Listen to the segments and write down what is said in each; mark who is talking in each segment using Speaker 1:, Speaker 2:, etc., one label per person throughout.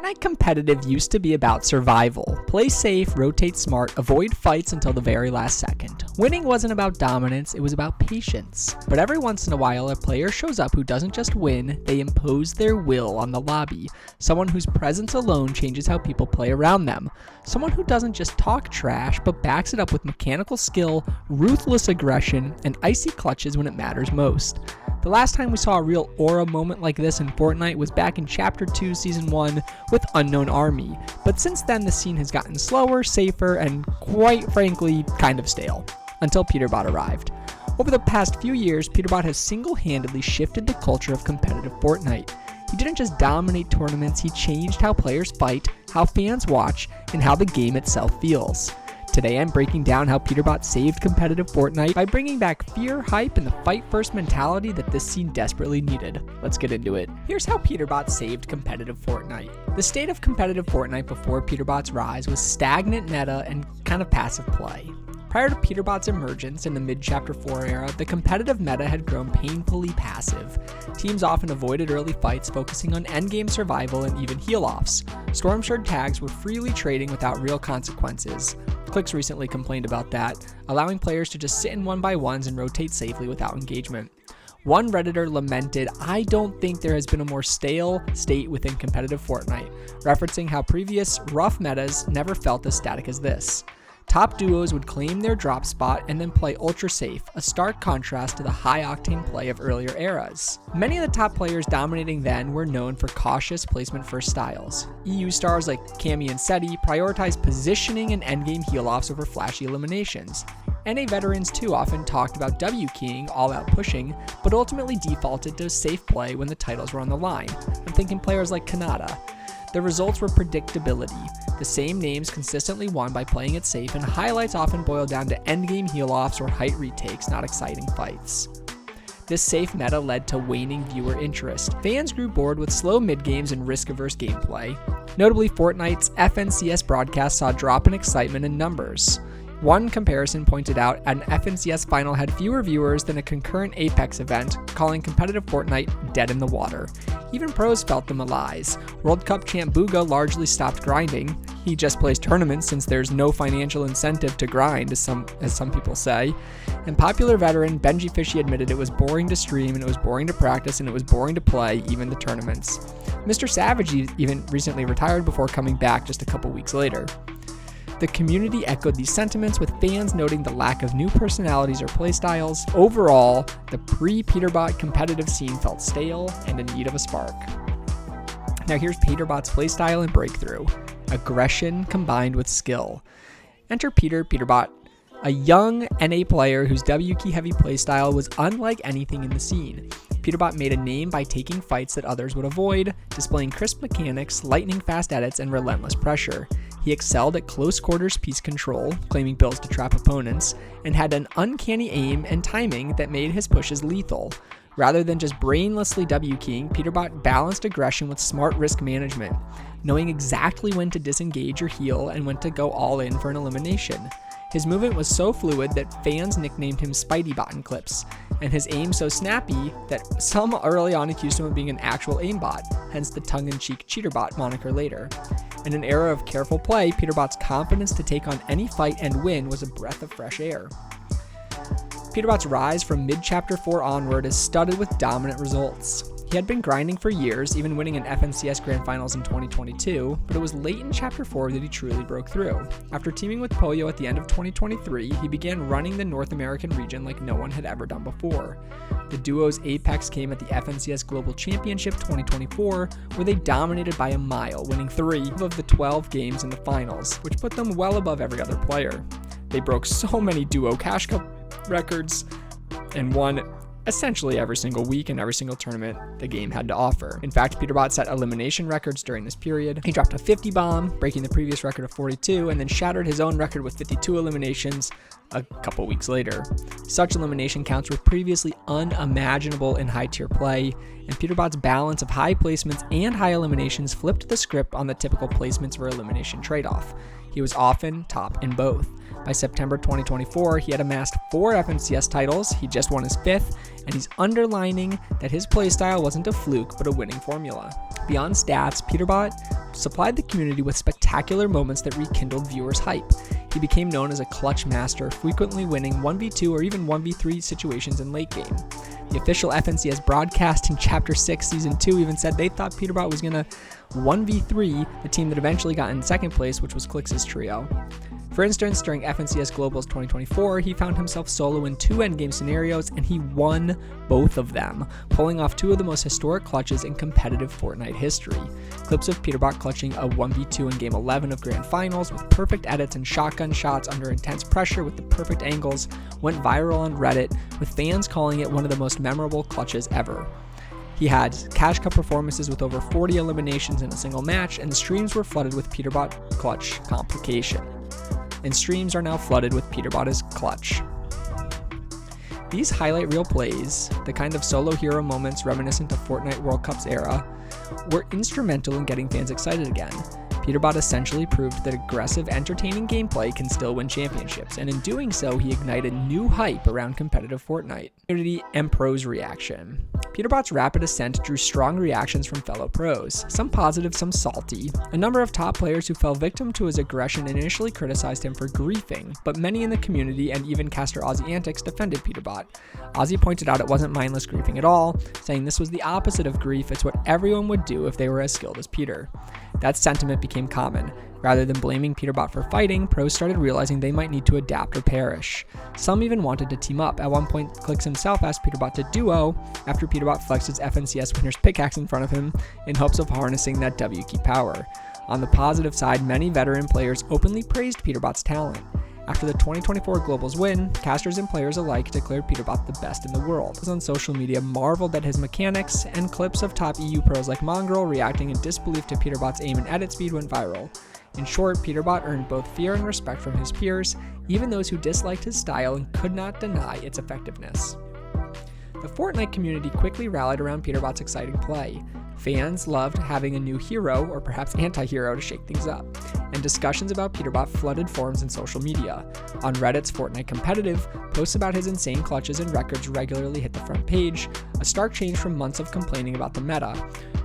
Speaker 1: Fortnite competitive used to be about survival. Play safe, rotate smart, avoid fights until the very last second. Winning wasn't about dominance, it was about patience. But every once in a while, a player shows up who doesn't just win, they impose their will on the lobby. Someone whose presence alone changes how people play around them. Someone who doesn't just talk trash, but backs it up with mechanical skill, ruthless aggression, and icy clutches when it matters most. The last time we saw a real aura moment like this in Fortnite was back in Chapter 2 Season 1 with Unknown Army, but since then the scene has gotten slower, safer, and quite frankly, kind of stale, until Peterbot arrived. Over the past few years, Peterbot has single-handedly shifted the culture of competitive Fortnite. He didn't just dominate tournaments, he changed how players fight, how fans watch, and how the game itself feels. Today I'm breaking down how Peterbot saved competitive Fortnite by bringing back fear, hype, and the fight-first mentality that this scene desperately needed. Let's get into it. Here's how Peterbot saved competitive Fortnite. The state of competitive Fortnite before Peterbot's rise was stagnant meta and kind of passive play. Prior to Peterbot's emergence in the mid-Chapter 4 era, the competitive meta had grown painfully passive. Teams often avoided early fights, focusing on endgame survival and even heal-offs. Storm-shared tags were freely trading without real consequences. Clix recently complained about that, allowing players to just sit in 1x1s and rotate safely without engagement. One Redditor lamented, "I don't think there has been a more stale state within competitive Fortnite," referencing how previous rough metas never felt as static as this. Top duos would claim their drop spot and then play ultra safe, a stark contrast to the high-octane play of earlier eras. Many of the top players dominating then were known for cautious placement-first styles. EU stars like Cammy and Seti prioritized positioning and endgame heal-offs over flashy eliminations. NA veterans too often talked about W-keying, all-out pushing, but ultimately defaulted to safe play when the titles were on the line. I'm thinking players like Kanata. The results were predictability. The same names consistently won by playing it safe, and highlights often boiled down to endgame heal-offs or height retakes, not exciting fights. This safe meta led to waning viewer interest. Fans grew bored with slow mid-games and risk-averse gameplay. Notably, Fortnite's FNCS broadcast saw a drop in excitement and numbers. One comparison pointed out an FNCS final had fewer viewers than a concurrent Apex event, calling competitive Fortnite dead in the water. Even pros felt the malaise. World Cup champ Booga largely stopped grinding. He just plays tournaments since there's no financial incentive to grind, as some people say. And popular veteran Benji Fishy admitted it was boring to stream, and it was boring to practice, and it was boring to play, even the tournaments. Mr. Savage even recently retired before coming back just a couple weeks later. The community echoed these sentiments, with fans noting the lack of new personalities or playstyles. Overall, the pre-Peterbot competitive scene felt stale and in need of a spark. Now here's Peterbot's playstyle and breakthrough. Aggression combined with skill. Enter Peterbot, a young NA player whose W-key heavy playstyle was unlike anything in the scene. Peterbot made a name by taking fights that others would avoid, displaying crisp mechanics, lightning-fast edits, and relentless pressure. He excelled at close quarters piece control, claiming builds to trap opponents, and had an uncanny aim and timing that made his pushes lethal. Rather than just brainlessly W-keying, Peterbot balanced aggression with smart risk management, knowing exactly when to disengage or heal and when to go all in for an elimination. His movement was so fluid that fans nicknamed him Spidey-bot in clips, and his aim so snappy that some early on accused him of being an actual aimbot, hence the tongue-in-cheek Cheaterbot moniker later. In an era of careful play, Peterbot's confidence to take on any fight and win was a breath of fresh air. Peterbot's rise from mid-Chapter 4 onward is studded with dominant results. He had been grinding for years, even winning an FNCS Grand Finals in 2022, but it was late in Chapter 4 that he truly broke through. After teaming with Poyo at the end of 2023, he began running the North American region like no one had ever done before. The duo's apex came at the FNCS Global Championship 2024, where they dominated by a mile, winning 3 of the 12 games in the finals, which put them well above every other player. They broke so many duo cash cup records and won essentially every single week and every single tournament the game had to offer. In fact, Peterbot set elimination records during this period. He dropped a 50 bomb, breaking the previous record of 42, and then shattered his own record with 52 eliminations a couple weeks later. Such elimination counts were previously unimaginable in high-tier play, and Peterbot's balance of high placements and high eliminations flipped the script on the typical placements for elimination trade-off. He was often top in both. By September 2024, he had amassed 4 FNCS titles, he just won his 5th, and he's underlining that his playstyle wasn't a fluke but a winning formula. Beyond stats, Peterbot supplied the community with spectacular moments that rekindled viewers' hype. He became known as a clutch master, frequently winning 1v2 or even 1v3 situations in late game. The official FNCS broadcast in Chapter 6 Season 2 even said they thought Peterbot was going to 1v3 the team that eventually got in second place, which was Clix's trio. For instance, during FNCS Globals 2024, he found himself solo in 2 endgame scenarios, and he won both of them, pulling off 2 of the most historic clutches in competitive Fortnite history. Clips of Peterbot clutching a 1v2 in Game 11 of Grand Finals with perfect edits and shotgun shots under intense pressure with the perfect angles went viral on Reddit, with fans calling it one of the most memorable clutches ever. He had Cash Cup performances with over 40 eliminations in a single match, and streams were flooded with Peterbot clutch complication. And streams are now flooded with Peterbot as clutch. These highlight reel plays, the kind of solo hero moments reminiscent of Fortnite World Cup's era, were instrumental in getting fans excited again. Peterbot essentially proved that aggressive, entertaining gameplay can still win championships, and in doing so, he ignited new hype around competitive Fortnite. Community and pros reaction. Peterbot's rapid ascent drew strong reactions from fellow pros, some positive, some salty. A number of top players who fell victim to his aggression initially criticized him for griefing, but many in the community and even caster Aussie Antics defended Peterbot. Aussie pointed out it wasn't mindless griefing at all, saying this was the opposite of grief, it's what everyone would do if they were as skilled as Peter. That sentiment became common. Rather than blaming Peterbot for fighting, pros started realizing they might need to adapt or perish. Some even wanted to team up. At one point, Clix himself asked Peterbot to duo after Peterbot flexed his FNCS winner's pickaxe in front of him in hopes of harnessing that W key power. On the positive side, many veteran players openly praised Peterbot's talent. After the 2024 Globals win, casters and players alike declared Peterbot the best in the world. Those on social media marveled at his mechanics, and clips of top EU pros like Mongrel reacting in disbelief to Peterbot's aim and edit speed went viral. In short, Peterbot earned both fear and respect from his peers, even those who disliked his style and could not deny its effectiveness. The Fortnite community quickly rallied around Peterbot's exciting play. Fans loved having a new hero, or perhaps anti-hero, to shake things up, and discussions about Peterbot flooded forums and social media. On Reddit's Fortnite Competitive, posts about his insane clutches and records regularly hit the front page, a stark change from months of complaining about the meta.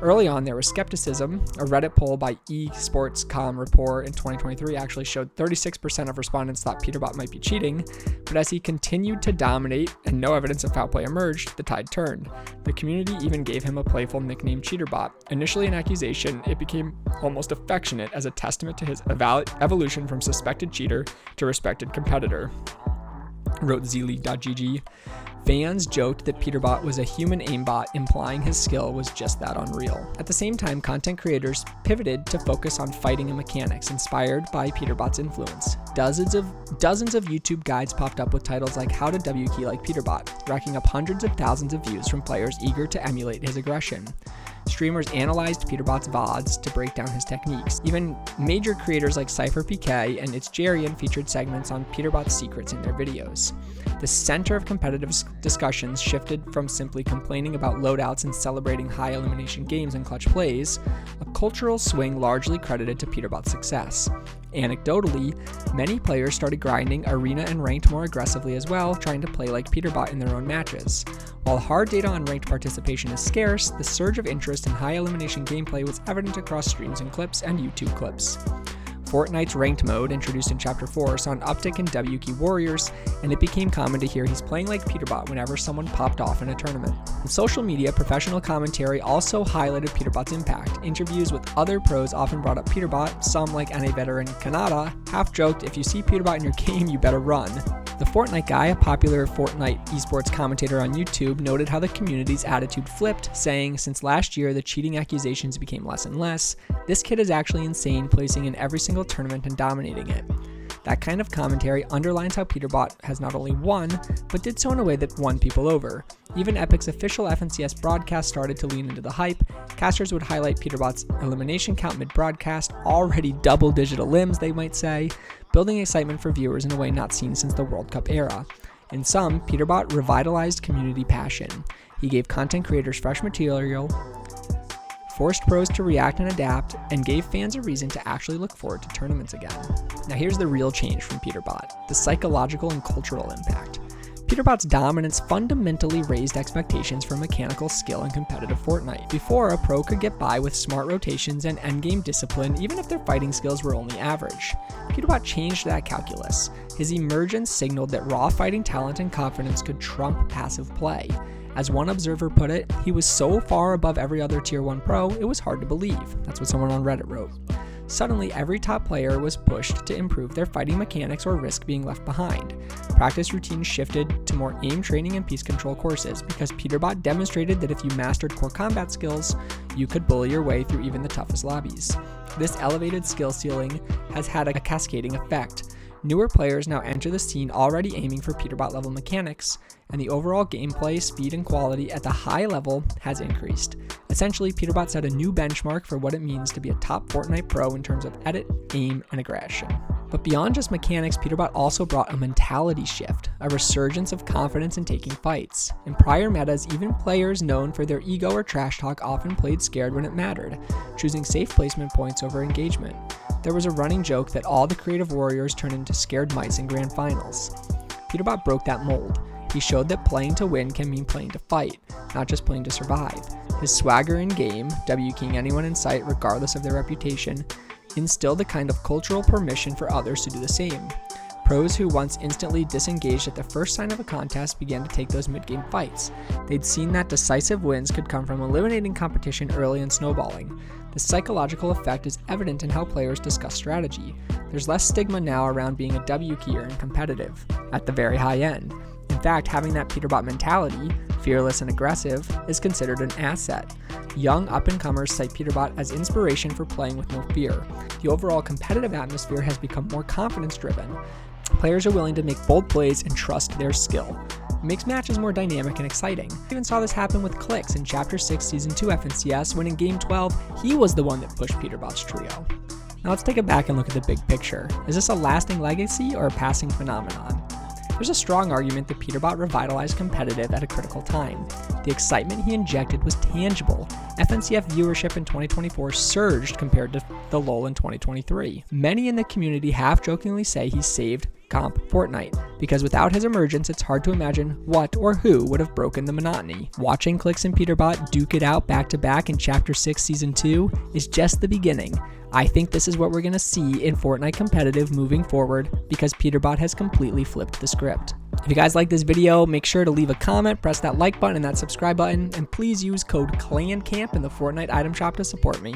Speaker 1: Early on, there was skepticism. A Reddit poll by eSports.com report in 2023 actually showed 36% of respondents thought Peterbot might be cheating, but as he continued to dominate and no evidence of foul play emerged, the tide turned. The community even gave him a playful nickname, Cheaterbot. Initially an accusation, it became almost affectionate as a testament to his evolution from suspected cheater to respected competitor, wrote zleague.gg. Fans joked that Peterbot was a human aimbot, implying his skill was just that unreal. At the same time, content creators pivoted to focus on fighting and mechanics, inspired by Peterbot's influence. Dozens of YouTube guides popped up with titles like How to W Key Like Peterbot, racking up hundreds of thousands of views from players eager to emulate his aggression. Streamers analyzed Peterbot's VODs to break down his techniques. Even major creators like CypherPK and It's Jarian featured segments on Peterbot's secrets in their videos. The center of competitive discussions shifted from simply complaining about loadouts and celebrating high elimination games and clutch plays, a cultural swing largely credited to Peterbot's success. Anecdotally, many players started grinding arena and ranked more aggressively as well, trying to play like Peterbot in their own matches. While hard data on ranked participation is scarce, the surge of interest in high elimination gameplay was evident across streams and clips and YouTube clips. Fortnite's ranked mode, introduced in Chapter 4, saw an uptick in W key warriors, and it became common to hear he's playing like Peterbot whenever someone popped off in a tournament. On social media, professional commentary also highlighted Peterbot's impact. Interviews with other pros often brought up Peterbot. Some, like NA veteran Kanata, half joked, "If you see Peterbot in your game, you better run." The Fortnite Guy, a popular Fortnite esports commentator on YouTube, noted how the community's attitude flipped, saying, "Since last year, the cheating accusations became less and less. This kid is actually insane, placing in every single tournament and dominating it." That kind of commentary underlines how Peterbot has not only won, but did so in a way that won people over. Even Epic's official FNCS broadcast started to lean into the hype. Casters would highlight Peterbot's elimination count mid-broadcast, already double-digit limbs, they might say, building excitement for viewers in a way not seen since the World Cup era. In sum, Peterbot revitalized community passion. He gave content creators fresh material forced pros to react and adapt, and gave fans a reason to actually look forward to tournaments again. Now here's the real change from Peterbot, the psychological and cultural impact. Peterbot's dominance fundamentally raised expectations for mechanical skill in competitive Fortnite. Before, a pro could get by with smart rotations and endgame discipline even if their fighting skills were only average. Peterbot changed that calculus. His emergence signaled that raw fighting talent and confidence could trump passive play. As one observer put it, he was so far above every other Tier 1 pro, it was hard to believe. That's what someone on Reddit wrote. Suddenly, every top player was pushed to improve their fighting mechanics or risk being left behind. Practice routines shifted to more aim training and piece control courses because Peterbot demonstrated that if you mastered core combat skills, you could bully your way through even the toughest lobbies. This elevated skill ceiling has had a cascading effect. Newer players now enter the scene already aiming for Peterbot level mechanics, and the overall gameplay, speed, and quality at the high level has increased. Essentially, Peterbot set a new benchmark for what it means to be a top Fortnite pro in terms of edit, aim, and aggression. But beyond just mechanics, Peterbot also brought a mentality shift, a resurgence of confidence in taking fights. In prior metas, even players known for their ego or trash talk often played scared when it mattered, choosing safe placement points over engagement. There was a running joke that all the creative warriors turned into scared mice in grand finals. Peterbot broke that mold. He showed that playing to win can mean playing to fight, not just playing to survive. His swagger in game, W-keying anyone in sight regardless of their reputation, instilled the kind of cultural permission for others to do the same. Pros who once instantly disengaged at the first sign of a contest began to take those mid-game fights. They'd seen that decisive wins could come from eliminating competition early and snowballing. The psychological effect is evident in how players discuss strategy. There's less stigma now around being a W-keyer and competitive, at the very high end. In fact, having that Peterbot mentality, fearless and aggressive, is considered an asset. Young up-and-comers cite Peterbot as inspiration for playing with no fear. The overall competitive atmosphere has become more confidence-driven. Players are willing to make bold plays and trust their skill. It makes matches more dynamic and exciting. We even saw this happen with Clix in Chapter 6 Season 2 FNCS when in Game 12, he was the one that pushed Peterbot's trio. Now let's take it back and look at the big picture. Is this a lasting legacy or a passing phenomenon? There's a strong argument that Peterbot revitalized competitive at a critical time. The excitement he injected was tangible. FNCF viewership in 2024 surged compared to the lull in 2023. Many in the community half-jokingly say he saved Comp Fortnite, because without his emergence, it's hard to imagine what or who would have broken the monotony. Watching Clix and Peterbot duke it out back-to-back in Chapter 6 Season 2 is just the beginning. I think this is what we're going to see in Fortnite competitive moving forward because Peterbot has completely flipped the script. If you guys like this video, make sure to leave a comment, press that like button and that subscribe button, and please use code CLANCAMP in the Fortnite item shop to support me.